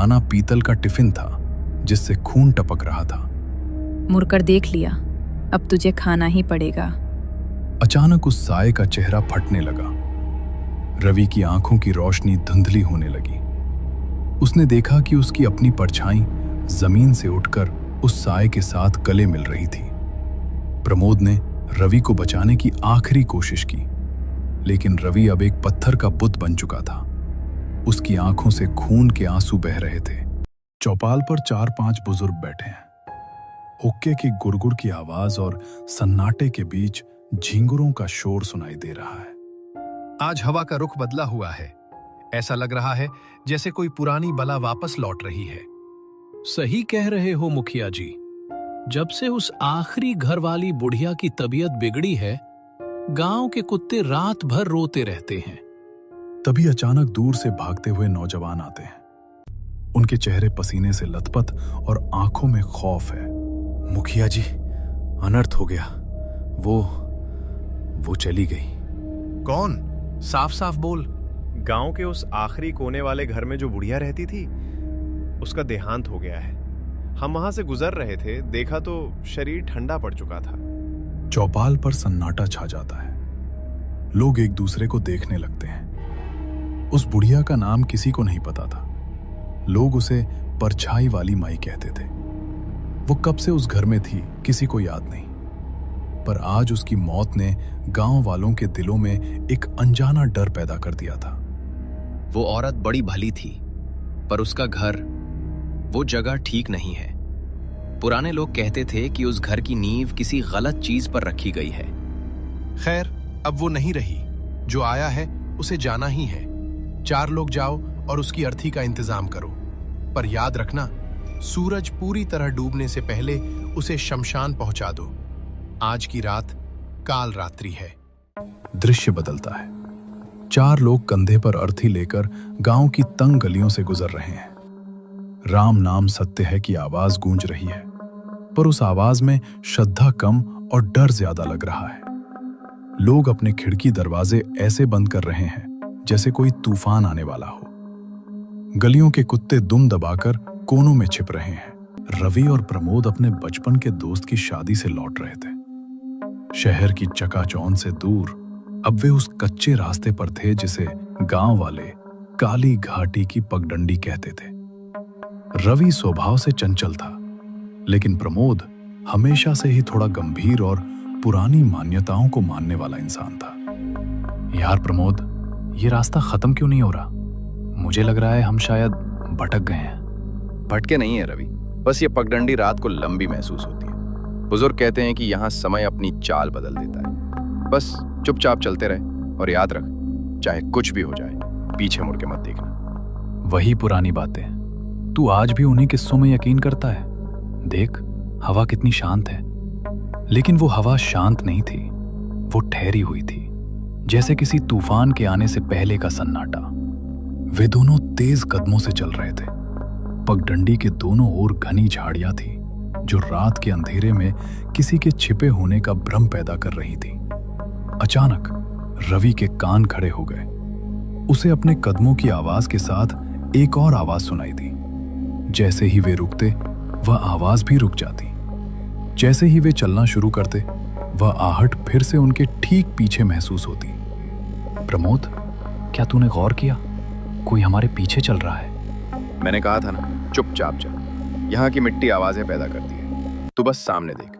पुराना पीतल का टिफिन था जिससे खून टपक रहा था। मुड़कर देख लिया, अब तुझे खाना ही पड़ेगा। अचानक उस साए का चेहरा फटने लगा। रवि की आंखों की रोशनी धुंधली होने लगी। उसने देखा कि उसकी अपनी परछाई जमीन से उठकर उस साए के साथ गले मिल रही थी। प्रमोद ने रवि को बचाने की आखिरी कोशिश की, लेकिन रवि अब एक पत्थर का बुत बन चुका था। उसकी आंखों से खून के आंसू बह रहे थे। चौपाल पर 4-5 बुजुर्ग बैठे हैं। हुक्के की गुड़गुड़ की आवाज और सन्नाटे के बीच झींगुरों का शोर सुनाई दे रहा है। आज हवा का रुख बदला हुआ है। ऐसा लग रहा है जैसे कोई पुरानी बला वापस लौट रही है। सही कह रहे हो मुखिया जी। जब से उस आखिरी घर वाली बुढ़िया की तबीयत बिगड़ी है, गांव के कुत्ते रात भर रोते रहते हैं। तभी अचानक दूर से भागते हुए नौजवान आते हैं। उनके चेहरे पसीने से लथपथ और आंखों में खौफ है। मुखिया जी, अनर्थ हो गया। वो चली गई। कौन? साफ साफ बोल। गांव के उस आखिरी कोने वाले घर में जो बुढ़िया रहती थी, उसका देहांत हो गया है। हम वहां से गुजर रहे थे, देखा तो शरीर ठंडा पड़ चुका था। चौपाल पर सन्नाटा छा जाता है। लोग एक दूसरे को देखने लगते हैं। उस बुढ़िया का नाम किसी को नहीं पता था। लोग उसे परछाई वाली माई कहते थे। वो कब से उस घर में थी किसी को याद नहीं, पर आज उसकी मौत ने गांव वालों के दिलों में एक अनजाना डर पैदा कर दिया था। वो औरत बड़ी भली थी, पर उसका घर, वो जगह ठीक नहीं है। पुराने लोग कहते थे कि उस घर की नींव किसी गलत चीज पर रखी गई है। खैर, अब वो नहीं रही। जो आया है उसे जाना ही है। 4 लोग जाओ और उसकी अर्थी का इंतजाम करो, पर याद रखना, सूरज पूरी तरह डूबने से पहले उसे शमशान पहुंचा दो। आज की रात काल रात्रि है। दृश्य बदलता है। 4 लोग कंधे पर अर्थी लेकर गांव की तंग गलियों से गुजर रहे हैं। राम नाम सत्य है की आवाज गूंज रही है, पर उस आवाज में श्रद्धा कम और डर ज्यादा लग रहा है। लोग अपने खिड़की दरवाजे ऐसे बंद कर रहे हैं जैसे कोई तूफान आने वाला हो। गलियों के कुत्ते दुम दबाकर कोनों में छिप रहे हैं। रवि और प्रमोद अपने बचपन के दोस्त की शादी से लौट रहे थे। शहर की चकाचौंध से दूर अब वे उस कच्चे रास्ते पर थे जिसे गांव वाले काली घाटी की पगडंडी कहते थे। रवि स्वभाव से चंचल था, लेकिन प्रमोद हमेशा से ही थोड़ा गंभीर और पुरानी मान्यताओं को मानने वाला इंसान था। यार प्रमोद, ये रास्ता खत्म क्यों नहीं हो रहा? मुझे लग रहा है हम शायद भटक गए हैं। भटके नहीं है रवि, बस ये पगडंडी रात को लंबी महसूस होती है। बुजुर्ग कहते हैं कि यहाँ समय अपनी चाल बदल देता है। बस चुपचाप चलते रहे और याद रख, चाहे कुछ भी हो जाए, पीछे मुड़ के मत देखना। वही पुरानी बातें। तू आज भी उन्हीं किस्सों में यकीन करता है? देख, हवा कितनी शांत है। लेकिन वो हवा शांत नहीं थी, वो ठहरी हुई थी, जैसे किसी तूफान के आने से पहले का सन्नाटा। वे दोनों तेज कदमों से चल रहे थे। पगडंडी के दोनों ओर घनी झाड़ियां थी जो रात के अंधेरे में किसी के छिपे होने का भ्रम पैदा कर रही थी। अचानक रवि के कान खड़े हो गए। उसे अपने कदमों की आवाज के साथ एक और आवाज सुनाई दी। जैसे ही वे रुकते, वह आवाज भी रुक जाती। जैसे ही वे चलना शुरू करते, वह आहट फिर से उनके ठीक पीछे महसूस होती। प्रमोद, क्या तूने गौर किया? कोई हमारे पीछे चल रहा है। मैंने कहा था ना, चुपचाप चल। यहाँ की मिट्टी आवाजें पैदा करती है, तू बस सामने देख।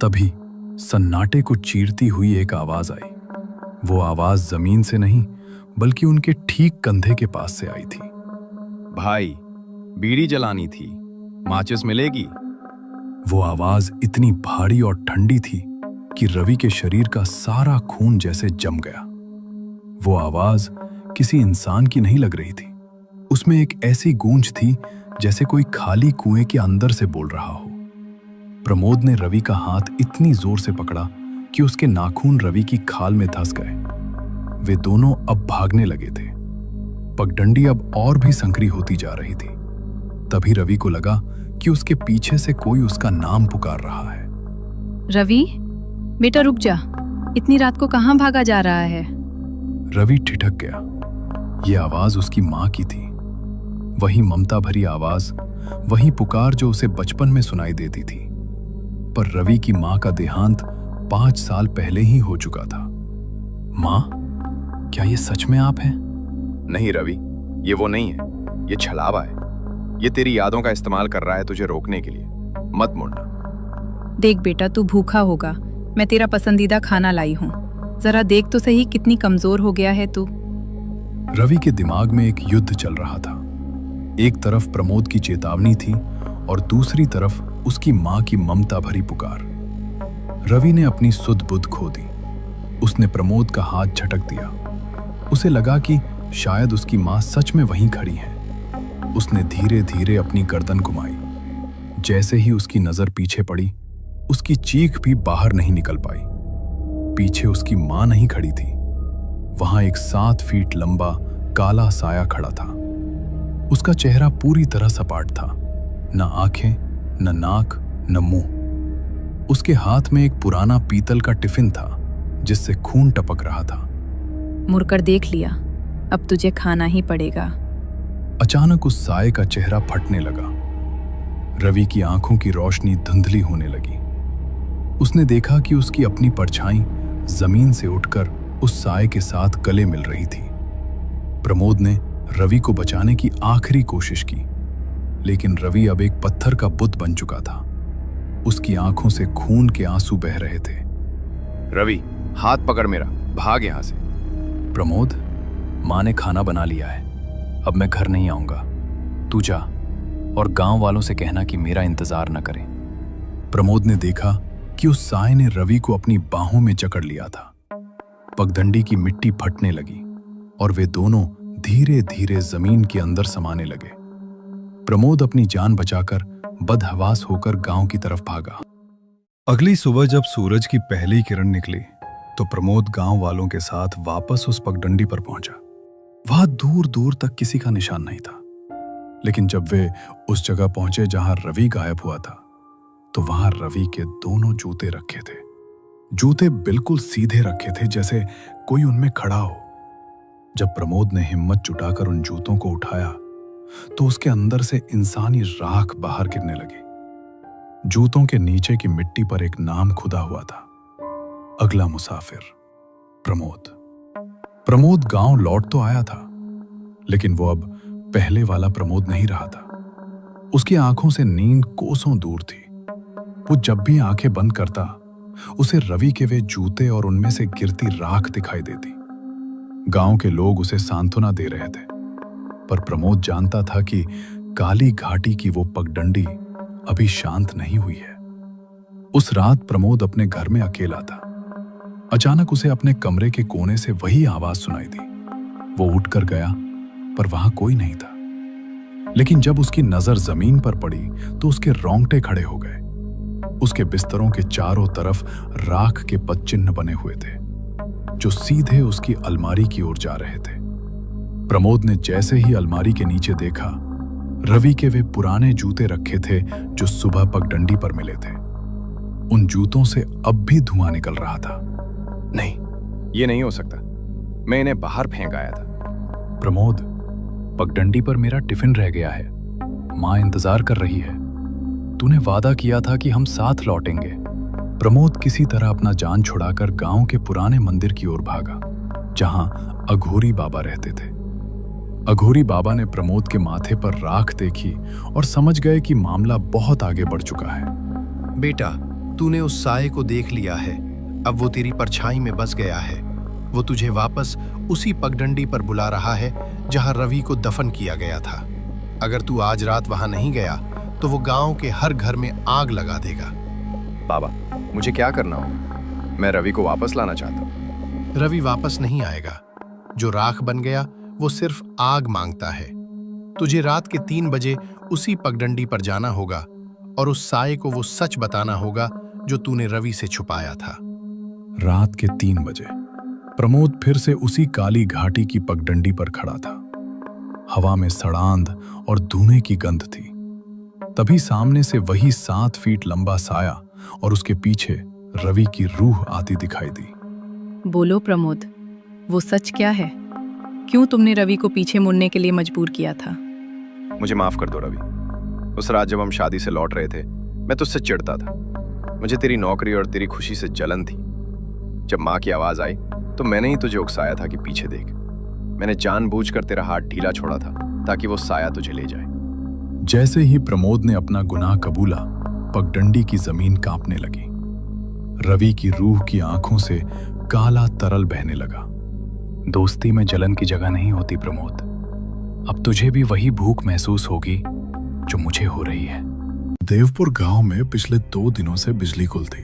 तभी सन्नाटे को चीरती हुई एक आवाज आई। वो आवाज जमीन से नहीं, बल्कि उनके ठीक कंधे के पास से आई थी। भाई, बीड़ी जलानी थी, माचिस मिलेगी? वो आवाज इतनी भारी और ठंडी थी कि रवि के शरीर का सारा खून जैसे जम गया। वो आवाज किसी इंसान की नहीं लग रही थी। उसमें एक ऐसी गूंज थी जैसे कोई खाली कुएं के अंदर से बोल रहा हो। प्रमोद ने रवि का हाथ इतनी जोर से पकड़ा कि उसके नाखून रवि की खाल में धंस गए। वे दोनों अब भागने लगे थे। पगडंडी अब और भी संकरी होती जा रही थी। तभी रवि को लगा कि उसके पीछे से कोई उसका नाम पुकार रहा है। रवि, बेटा रुक जा, इतनी रात को कहाँ भागा जा रहा है? रवि ठिठक गया। ये आवाज उसकी माँ की थी। वही ममता भरी आवाज, वही पुकार जो उसे बचपन में सुनाई देती थी। पर रवि की मां का देहांत 5 साल पहले ही हो चुका था। मां, क्या ये सच में आप हैं? नहीं रवि, ये वो नहीं है, ये छलावा है। ये तेरी यादों का इस्तेमाल कर रहा है तुझे रोकने के लिए। मत मुड़ना। देख बेटा, तू भूखा होगा, मैं तेरा पसंदीदा खाना लाई हूँ। जरा देख तो सही कितनी कमजोर हो गया है तू। रवि के दिमाग में एक युद्ध चल रहा था। एक तरफ प्रमोद की चेतावनी थी और दूसरी तरफ उसकी मां की ममता भरी पुकार। रवि ने अपनी सुध बुध खो दी। उसने प्रमोद का हाथ झटक दिया। उसे लगा कि शायद उसकी मां सच में वहीं खड़ी है। उसने धीरे धीरे अपनी गर्दन घुमाई। जैसे ही उसकी नजर पीछे पड़ी, उसकी चीख भी बाहर नहीं निकल पाई। पीछे उसकी मां नहीं खड़ी थी, वहां एक 7 फीट लंबा काला साया खड़ा था। उसका चेहरा पूरी तरह सपाट था, न आंखें, न नाक, न मुंह। उसके हाथ में एक पुराना पीतल का टिफिन था जिससे खून टपक रहा था। मुड़कर देख लिया, अब तुझे खाना ही पड़ेगा। अचानक उस साये का चेहरा फटने लगा। रवि की आंखों की रोशनी धुंधली होने लगी। उसने देखा कि उसकी अपनी परछाई जमीन से उठकर उस साये के साथ गले मिल रही थी। प्रमोद ने रवि को बचाने की आखिरी कोशिश की, लेकिन रवि अब एक पत्थर का बुत बन चुका था। उसकी आंखों से खून के आंसू बह रहे थे। रवि, हाथ पकड़ मेरा, भाग यहां से। प्रमोद, मां ने खाना बना लिया है, अब मैं घर नहीं आऊंगा। तू जा और गांव वालों से कहना कि मेरा इंतजार न करें। प्रमोद ने देखा कि उस साये ने रवि को अपनी बाहों में जकड़ लिया था। पगडंडी की मिट्टी फटने लगी और वे दोनों धीरे धीरे जमीन के अंदर समाने लगे। प्रमोद अपनी जान बचाकर बदहवास होकर गांव की तरफ भागा। अगली सुबह जब सूरज की पहली किरण निकली तो प्रमोद गांव वालों के साथ वापस उस पगडंडी पर पहुंचा। वहां दूर दूर तक किसी का निशान नहीं था, लेकिन जब वे उस जगह पहुंचे जहां रवि गायब हुआ था, तो वहां रवि के दोनों जूते रखे थे। जूते बिल्कुल सीधे रखे थे, जैसे कोई उनमें खड़ा हो। जब प्रमोद ने हिम्मत जुटाकर उन जूतों को उठाया तो उसके अंदर से इंसानी राख बाहर गिरने लगी। जूतों के नीचे की मिट्टी पर एक नाम खुदा हुआ था, अगला मुसाफिर, प्रमोद। प्रमोद गांव लौट तो आया था, लेकिन वो अब पहले वाला प्रमोद नहीं रहा था। उसकी आंखों से नींद कोसों दूर थी। वो जब भी आंखें बंद करता, उसे रवि के वे जूते और उनमें से गिरती राख दिखाई देती। गांव के लोग उसे सांत्वना दे रहे थे, पर प्रमोद जानता था कि काली घाटी की वो पगडंडी अभी शांत नहीं हुई है। उस रात प्रमोद अपने घर में अकेला था। अचानक उसे अपने कमरे के कोने से वही आवाज सुनाई दी। वो उठकर गया, पर वहां कोई नहीं था। लेकिन जब उसकी नजर जमीन पर पड़ी तो उसके रोंगटे खड़े हो गए। उसके बिस्तरों के चारों तरफ राख के पदचिन्ह बने हुए थे, जो सीधे उसकी अलमारी की ओर जा रहे थे। प्रमोद ने जैसे ही अलमारी के नीचे देखा, रवि के वे पुराने जूते रखे थे जो सुबह पगडंडी पर मिले थे। उन जूतों से अब भी धुआं निकल रहा था। नहीं, ये नहीं हो सकता। मैं इन्हें बाहर फेंक आया था। प्रमोद, पगडंडी पर मेरा टिफिन रह गया है। मां इंतजार कर रही है। तूने वादा किया था कि हम साथ लौटेंगे। प्रमोद किसी तरह अपना जान छुड़ाकर गांव के पुराने मंदिर की ओर भागा, जहां अघोरी बाबा रहते थे। अघोरी बाबा ने प्रमोद के माथे पर राख देखी और समझ गए कि मामला बहुत आगे बढ़ चुका है। बेटा, तूने उस साये को देख लिया है। अब वो तेरी परछाई में बस गया है। वो तुझे वापस उसी पगडंडी पर बुला रहा है जहां रवि को दफन किया गया था। अगर तू आज रात वहां नहीं गया तो वो गांव के हर घर में आग लगा देगा। बाबा, मुझे क्या करना होगा? मैं रवि को वापस लाना चाहता हूँ। रवि वापस नहीं आएगा। जो राख बन गया वो सिर्फ आग मांगता है। तुझे रात के 3 बजे उसी पगडंडी पर जाना होगा और उस साये को वो सच बताना होगा जो तूने रवि से छुपाया था। रात के 3 बजे प्रमोद फिर से उसी काली घाटी की पगडंडी पर खड़ा था। हवा में सड़ांध और धुएं की गंध थी। तभी सामने से वही 7 फीट लंबा साया और उसके पीछे रवि की रूह आती दिखाई दी। बोलो प्रमोद, वो सच क्या है? क्यों तुमने रवि को पीछे मुड़ने के लिए मजबूर किया था? मुझे माफ कर दो रवि। उस रात जब हम शादी से लौट रहे थे, मैं तुझसे चिढ़ता था। मुझे तेरी नौकरी और तेरी खुशी से जलन थी। जब माँ की आवाज आई तो मैंने ही तुझे उकसाया था कि पीछे देख। मैंने जानबूझकर तेरा हाथ ढीला छोड़ा था ताकि वो साया तुझे ले जाए। जैसे ही प्रमोद ने अपना गुनाह कबूला, पगडंडी की जमीन कांपने लगी। रवि की रूह की आंखों से काला तरल बहने लगा। दोस्ती में जलन की जगह नहीं होती प्रमोद। अब तुझे भी वही भूख महसूस होगी जो मुझे हो रही है। देवपुर गांव में पिछले 2 दिनों से बिजली गुल थी।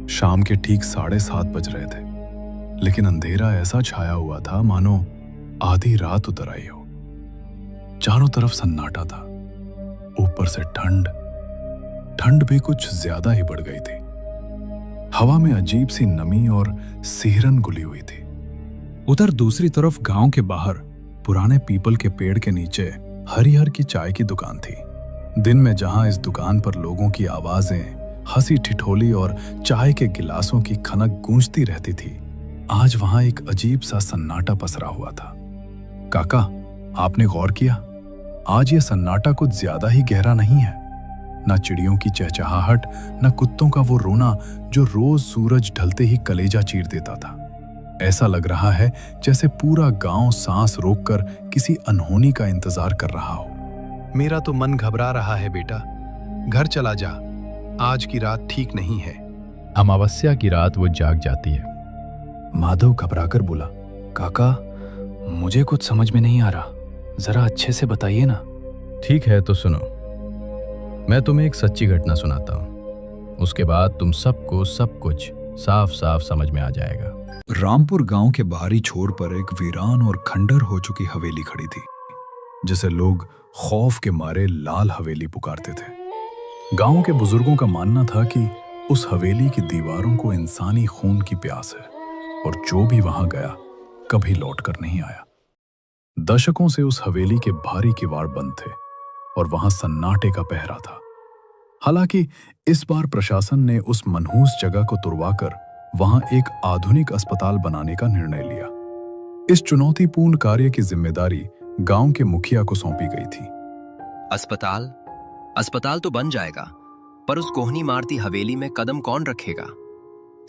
शाम के ठीक 7:30 बज रहे थे, लेकिन अंधेरा ऐसा छाया हुआ था मानो आधी रात उतर आई हो। चारों तरफ सन्नाटा था। ऊपर से ठंड भी कुछ ज्यादा ही बढ़ गई थी। हवा में अजीब सी नमी और सिहरन घुली हुई थी। उधर दूसरी तरफ गांव के बाहर पुराने पीपल के पेड़ के नीचे हरिहर की चाय की दुकान थी। दिन में जहां इस दुकान पर लोगों की आवाजें, हंसी ठिठोली और चाय के गिलासों की खनक गूंजती रहती थी, आज वहां एक अजीब सा सन्नाटा पसरा हुआ था। काका, आपने गौर किया? आज ये सन्नाटा कुछ ज्यादा ही गहरा नहीं है। न चिड़ियों की चहचहाहट, न कुत्तों का वो रोना जो रोज सूरज ढलते ही कलेजा चीर देता था। ऐसा लग रहा है जैसे पूरा गांव सांस रोककर किसी अनहोनी का इंतजार कर रहा हो। मेरा तो मन घबरा रहा है बेटा। घर चला जा, आज की रात ठीक नहीं है। अमावस्या की रात वो जाग जाती है। माधव घबराकर बोला, काका, मुझे कुछ समझ में नहीं आ रहा, जरा अच्छे से बताइए ना। ठीक है तो सुनो, मैं तुम्हें एक सच्ची घटना सुनाता हूँ। उसके बाद तुम सबको सब कुछ साफ साफ समझ में आ जाएगा। रामपुर गांव के बाहरी छोर पर एक वीरान और खंडर हो चुकी हवेली खड़ी थी, जिसे लोग खौफ के मारे लाल हवेली पुकारते थे। गांव के बुजुर्गों का मानना था कि उस हवेली की दीवारों को इंसानी खून की प्यास है और जो भी वहां गया कभी लौटकर नहीं आया। दशकों से उस हवेली के भारी किवाड़ बंद थे और वहां सन्नाटे का पहरा था। हालांकि इस बार प्रशासन ने उस मनहूस जगह को तुड़वाकर वहां एक आधुनिक अस्पताल बनाने का निर्णय लिया। इस चुनौतीपूर्ण कार्य की जिम्मेदारी गांव के मुखिया को सौंपी गई थी। अस्पताल तो बन जाएगा, पर उस कोहनी मारती हवेली में कदम कौन रखेगा?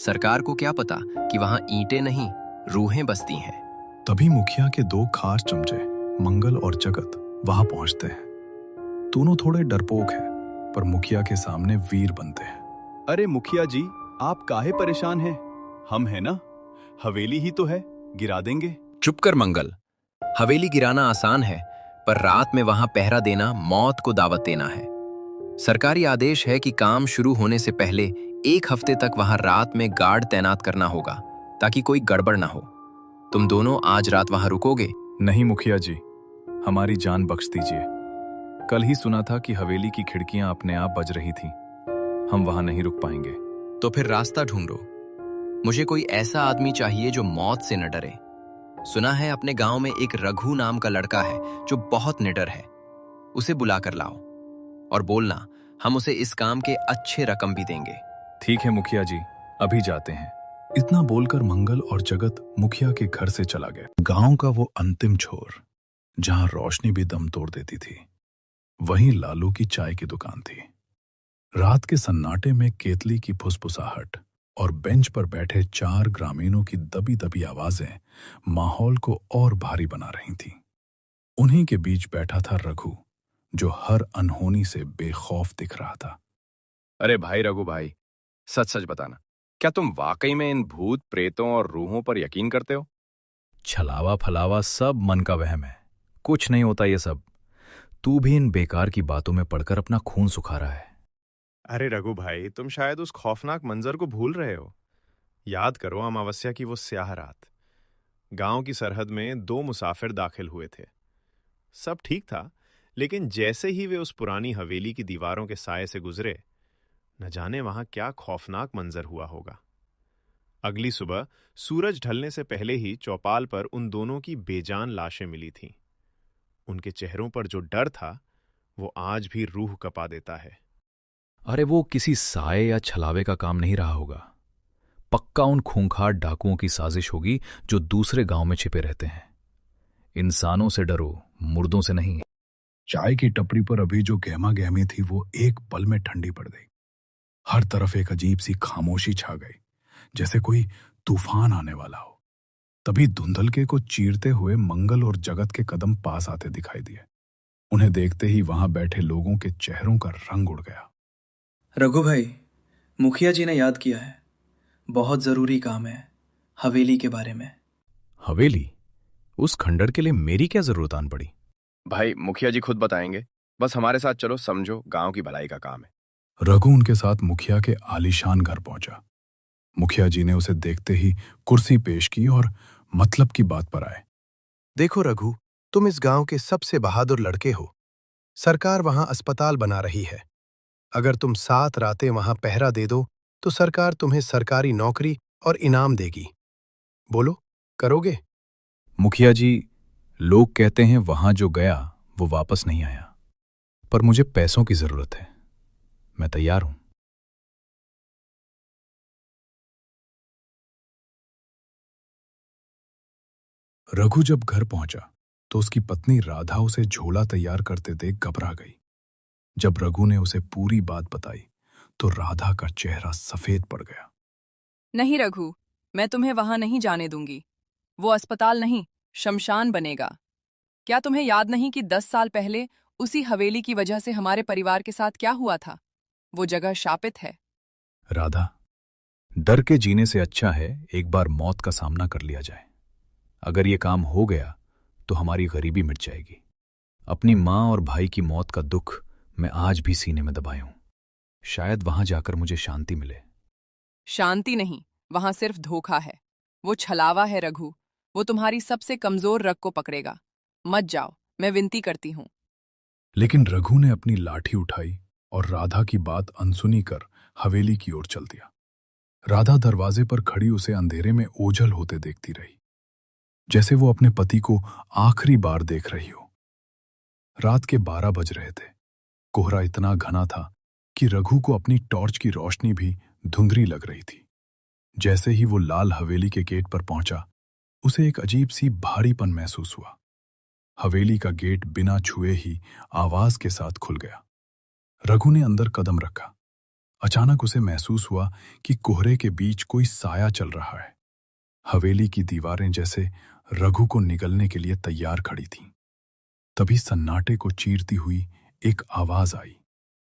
सरकार को क्या पता कि वहां ईंटें नहीं, रूहें बसती हैं। तभी मुखिया के 2 खास चमचे, मंगल और जगत, वहां पहुंचते हैं। दोनों थोड़े डरपोक हैं, पर मुखिया के सामने वीर बनते हैं। अरे मुखिया जी, आप काहे परेशान हैं? हम हैं ना, हवेली ही तो है, गिरा देंगे। चुप कर मंगल। हवेली गिराना आसान है, पर रात में वहां पहरा देना मौत को दावत देना है। सरकारी आदेश है कि काम शुरू होने से पहले 1 हफ्ते तक वहां रात में गार्ड तैनात करना होगा ताकि कोई गड़बड़ ना हो। तुम दोनों आज रात वहां रुकोगे? नहीं मुखिया जी, हमारी जान बख्श दीजिए। कल ही सुना था कि हवेली की खिड़कियां अपने आप बज रही थी। हम वहां नहीं रुक पाएंगे। तो फिर रास्ता ढूंढो। मुझे कोई ऐसा आदमी चाहिए जो मौत से न डरे। सुना है अपने गांव में एक रघु नाम का लड़का है जो बहुत निडर है। उसे बुला कर लाओ और बोलना हम उसे इस काम के अच्छे रकम भी देंगे। ठीक है मुखिया जी, अभी जाते हैं। इतना बोलकर मंगल और जगत मुखिया के घर से चला गया। गांव का वो अंतिम छोर जहां रोशनी भी दम तोड़ देती थी, वहीं लालू की चाय की दुकान थी। रात के सन्नाटे में केतली की फुसफुसाहट और बेंच पर बैठे 4 ग्रामीणों की दबी दबी आवाजें माहौल को और भारी बना रही थीं। उन्हीं के बीच बैठा था रघु, जो हर अनहोनी से बेखौफ दिख रहा था। अरे भाई रघु भाई, सच सच बताना, क्या तुम वाकई में इन भूत प्रेतों और रूहों पर यकीन करते हो? छलावा फलावा सब मन का वहम है, कुछ नहीं होता ये सब। तू भी इन बेकार की बातों में पड़कर अपना खून सुखा रहा है। अरे रघु भाई, तुम शायद उस खौफनाक मंजर को भूल रहे हो। याद करो अमावस्या की वो स्याह रात। गांव की सरहद में 2 मुसाफिर दाखिल हुए थे। सब ठीक था, लेकिन जैसे ही वे उस पुरानी हवेली की दीवारों के साए से गुजरे, न जाने वहां क्या खौफनाक मंजर हुआ होगा। अगली सुबह सूरज ढलने से पहले ही चौपाल पर उन दोनों की बेजान लाशें मिली थीं। उनके चेहरों पर जो डर था, वो आज भी रूह कपा देता है। अरे वो किसी साए या छलावे का काम नहीं रहा होगा। पक्का उन खूंखार डाकुओं की साजिश होगी जो दूसरे गांव में छिपे रहते हैं। इंसानों से डरो, मुर्दों से नहीं। चाय की टपरी पर अभी जो गहमा गहमी थी वो एक पल में ठंडी पड़ गई। हर तरफ एक अजीब सी खामोशी छा गई, जैसे कोई तूफान आने वाला हो। तभी धुंधलके को चीरते हुए मंगल और जगत के कदम पास आते दिखाई दिए। उन्हें देखते ही वहां बैठे लोगों के चेहरों का रंग उड़ गया। रघु भाई, मुखिया जी ने याद किया है। बहुत जरूरी काम है, हवेली के बारे में। हवेली? उस खंडर के लिए मेरी क्या जरूरत आन पड़ी? भाई मुखिया जी खुद बताएंगे, बस हमारे साथ चलो, समझो गांव की भलाई का काम है। रघु उनके साथ मुखिया के आलीशान घर पहुंचा। मुखिया जी ने उसे देखते ही कुर्सी पेश की और मतलब की बात पर आए। देखो रघु, तुम इस गांव के सबसे बहादुर लड़के हो। सरकार वहां अस्पताल बना रही है। अगर तुम 7 रातें वहां पहरा दे दो तो सरकार तुम्हें सरकारी नौकरी और इनाम देगी। बोलो, करोगे? मुखिया जी, लोग कहते हैं वहां जो गया वो वापस नहीं आया, पर मुझे पैसों की जरूरत है। मैं तैयार हूं। रघु जब घर पहुंचा तो उसकी पत्नी राधा उसे झोला तैयार करते देख घबरा गई। जब रघु ने उसे पूरी बात बताई तो राधा का चेहरा सफेद पड़ गया। नहीं रघु, मैं तुम्हें वहां नहीं जाने दूंगी। वो अस्पताल नहीं, शमशान बनेगा। क्या तुम्हें याद नहीं कि 10 साल पहले उसी हवेली की वजह से हमारे परिवार के साथ क्या हुआ था? वो जगह शापित है। राधा, डर के जीने से अच्छा है एक बार मौत का सामना कर लिया जाए। अगर ये काम हो गया तो हमारी गरीबी मिट जाएगी। अपनी माँ और भाई की मौत का दुख मैं आज भी सीने में दबाए हूं। शायद वहां जाकर मुझे शांति मिले। शांति नहीं, वहां सिर्फ धोखा है। वो छलावा है रघु। वो तुम्हारी सबसे कमजोर रग को पकड़ेगा। मत जाओ, मैं विनती करती हूं। लेकिन रघु ने अपनी लाठी उठाई और राधा की बात अनसुनी कर हवेली की ओर चल दिया। राधा दरवाजे पर खड़ी उसे अंधेरे में ओझल होते देखती रही, जैसे वो अपने पति को आखिरी बार देख रही हो। रात के 12 बज रहे थे। कोहरा इतना घना था कि रघु को अपनी टॉर्च की रोशनी भी धुंधली लग रही थी। जैसे ही वो लाल हवेली के गेट पर पहुंचा, उसे एक अजीब सी भारीपन महसूस हुआ। हवेली का गेट बिना छुए ही आवाज के साथ खुल गया। रघु ने अंदर कदम रखा। अचानक उसे महसूस हुआ कि कोहरे के बीच कोई साया चल रहा है। हवेली की दीवारें जैसे रघु को निगलने के लिए तैयार खड़ी थीं। तभी सन्नाटे को चीरती हुई एक आवाज आई।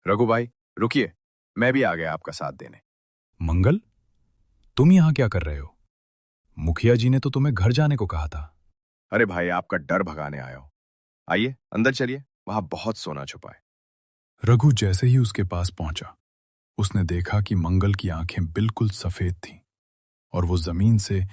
रघु भाई रुकिए, मैं भी आ गया आपका साथ देने। मंगल, तुम यहां क्या कर रहे हो? मुखिया जी ने तो तुम्हें घर जाने को कहा था। अरे भाई, आपका डर भगाने आया हो। आइए अंदर चलिए, वहां बहुत सोना छुपा है। रघु जैसे ही उसके पास पहुंचा, उसने देखा कि मंगल की आंखें बिल्कुल सफेद थीं और वो जमीन से